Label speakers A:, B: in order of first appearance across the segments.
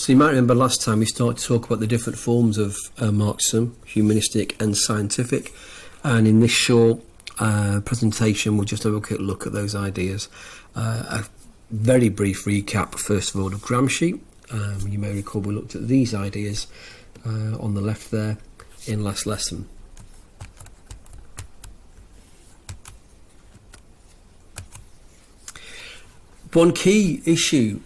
A: So you might remember last time we started to talk about the different forms of Marxism, humanistic and scientific, and in this short presentation we'll just have a quick look at those ideas. A very brief recap first of all of Gramsci. You may recall we looked at these ideas on the left there in last lesson. One key issue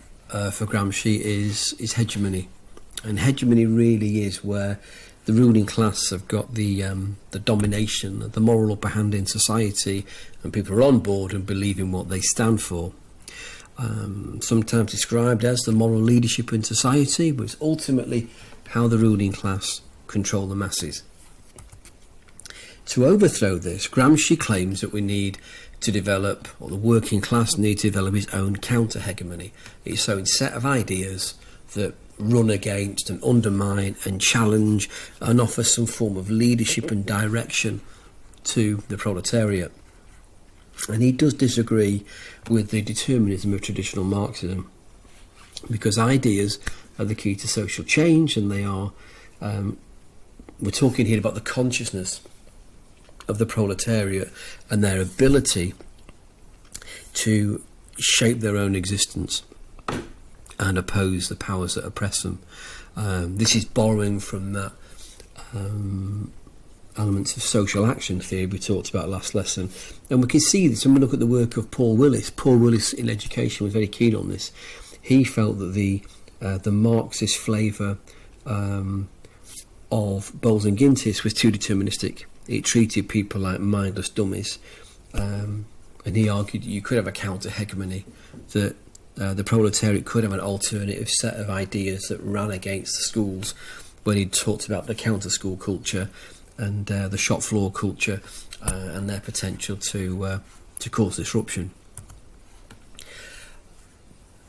A: for Gramsci is hegemony, and hegemony really is where the ruling class have got the domination, the moral upper hand in society, and people are on board and believe in what they stand for. Sometimes described as the moral leadership in society, but it's ultimately how the ruling class control the masses. To overthrow this, Gramsci claims that we need to develop, or the working class need to develop its own counter-hegemony, its own set of ideas that run against and undermine and challenge and offer some form of leadership and direction to the proletariat. And he does disagree with the determinism of traditional Marxism, because ideas are the key to social change, and they are, we're talking here about the consciousness of the proletariat and their ability to shape their own existence and oppose the powers that oppress them. This is borrowing from that elements of social action theory we talked about last lesson, and we can see this when we look at the work of Paul Willis. Paul Willis in education was very keen on this. He felt that the Marxist flavour of Bowles and Gintis was too deterministic. It treated people like mindless dummies, and he argued you could have a counter-hegemony, that the proletariat could have an alternative set of ideas that ran against the schools, when he talked about the counter-school culture and the shop floor culture and their potential to cause disruption.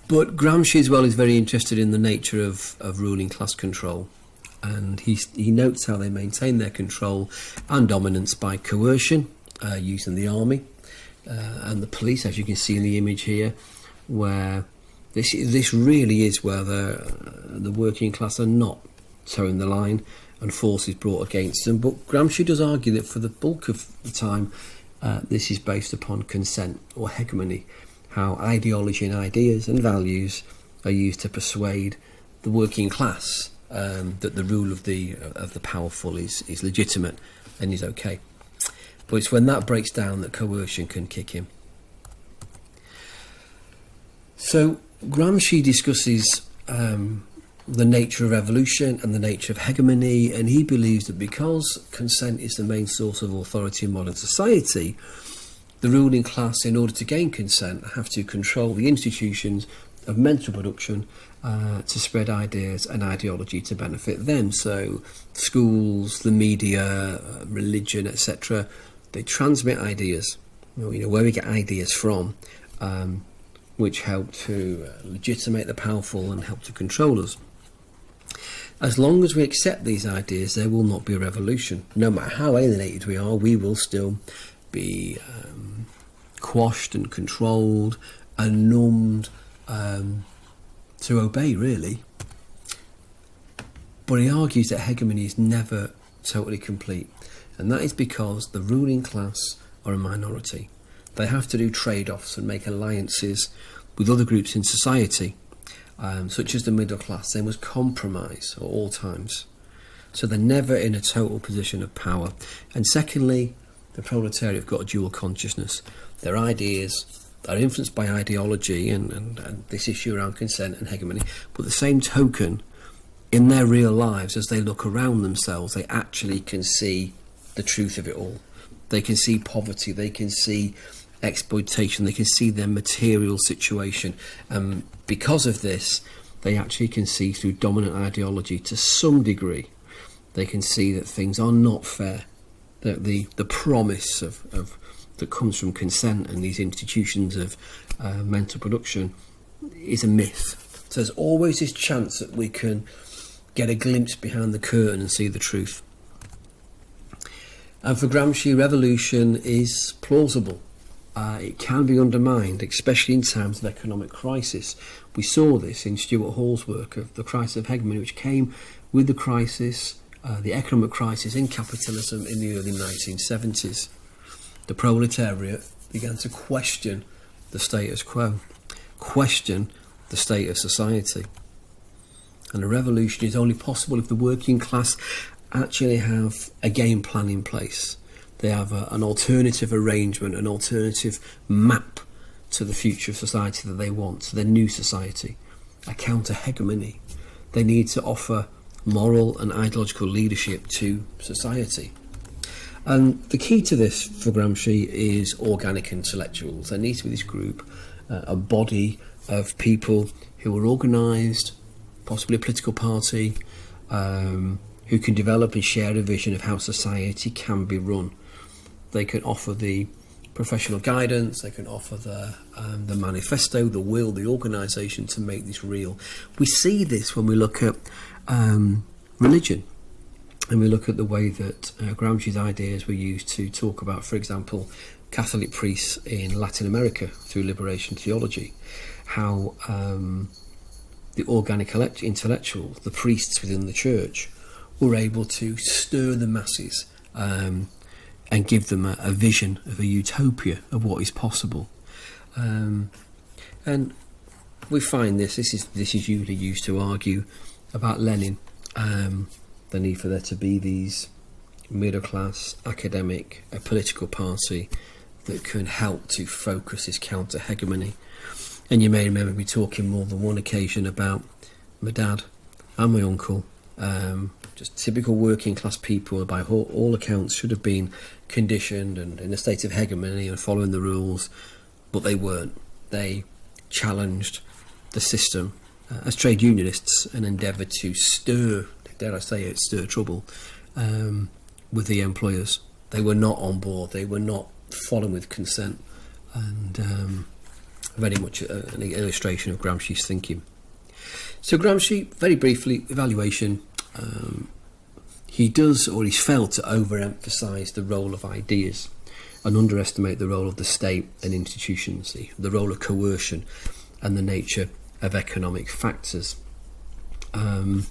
A: But Gramsci as well is very interested in the nature of ruling class control. And he notes how they maintain their control and dominance by coercion, using the army and the police, as you can see in the image here, where this really is where the working class are not towing the line and force is brought against them. But Gramsci does argue that for the bulk of the time this is based upon consent or hegemony, how ideology and ideas and values are used to persuade the working class that the rule of the powerful is legitimate and is okay. But it's when that breaks down that coercion can kick in. So Gramsci discusses the nature of revolution and the nature of hegemony, and he believes that because consent is the main source of authority in modern society, the ruling class, in order to gain consent, have to control the institutions of mental production to spread ideas and ideology to benefit them. So schools, the media, religion, etc., they transmit ideas, where we get ideas from, which help to legitimate the powerful and help to control us. As long as we accept these ideas, there will not be a revolution. No matter how alienated we are, we will still be quashed and controlled and numbed to obey, really. But he argues that hegemony is never totally complete, and that is because the ruling class are a minority. They have to do trade-offs and make alliances with other groups in society, such as the middle class. They must compromise at all times, so they're never in a total position of power. And secondly, the proletariat have got a dual consciousness. Their ideas are influenced by ideology and this issue around consent and hegemony, but the same token, in their real lives, as they look around themselves, they actually can see the truth of it all. They can see poverty, they can see exploitation, they can see their material situation, and because of this, they actually can see through dominant ideology to some degree. They can see that things are not fair, that the promise of that comes from consent and these institutions of mental production is a myth. So there's always this chance that we can get a glimpse behind the curtain and see the truth. And for Gramsci, revolution is plausible. it can be undermined, especially in times of economic crisis. We saw this in Stuart Hall's work of the crisis of hegemony, which came with the crisis, the economic crisis in capitalism in the early 1970s. The proletariat began to question the status quo, question the state of society. And a revolution is only possible if the working class actually have a game plan in place. They have an alternative arrangement, an alternative map to the future of society that they want, to their new society, a counter-hegemony. They need to offer moral and ideological leadership to society. And the key to this for Gramsci is organic intellectuals. There needs to be this group, a body of people who are organised, possibly a political party, who can develop and share a vision of how society can be run. They can offer the professional guidance, they can offer the manifesto, the will, the organisation to make this real. We see this when we look at religion, and we look at the way that Gramsci's ideas were used to talk about, for example, Catholic priests in Latin America through liberation theology, how the organic intellectuals, the priests within the church, were able to stir the masses and give them a vision of a utopia of what is possible. And we find this is usually used to argue about Lenin, the need for there to be these middle-class, academic, a political party that can help to focus this counter-hegemony. And you may remember me talking more than one occasion about my dad and my uncle, just typical working class people, by all accounts should have been conditioned and in a state of hegemony and following the rules, but they weren't. They challenged the system as trade unionists and endeavoured to stir, dare I say it, stir trouble with the employers. They were not on board, they were not following with consent, and very much an illustration of Gramsci's thinking. So Gramsci, very briefly, evaluation. He does, or he's failed to overemphasise the role of ideas and underestimate the role of the state and institutions, the role of coercion and the nature of economic factors. And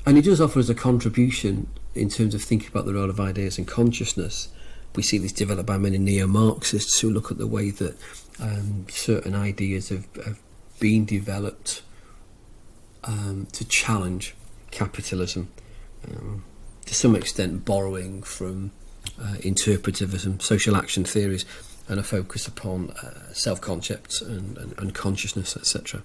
A: he does offer us a contribution in terms of thinking about the role of ideas and consciousness. We see this developed by many neo-Marxists who look at the way that certain ideas have been developed to challenge capitalism, to some extent borrowing from interpretivism, social action theories, and a focus upon self-concepts and consciousness, etc.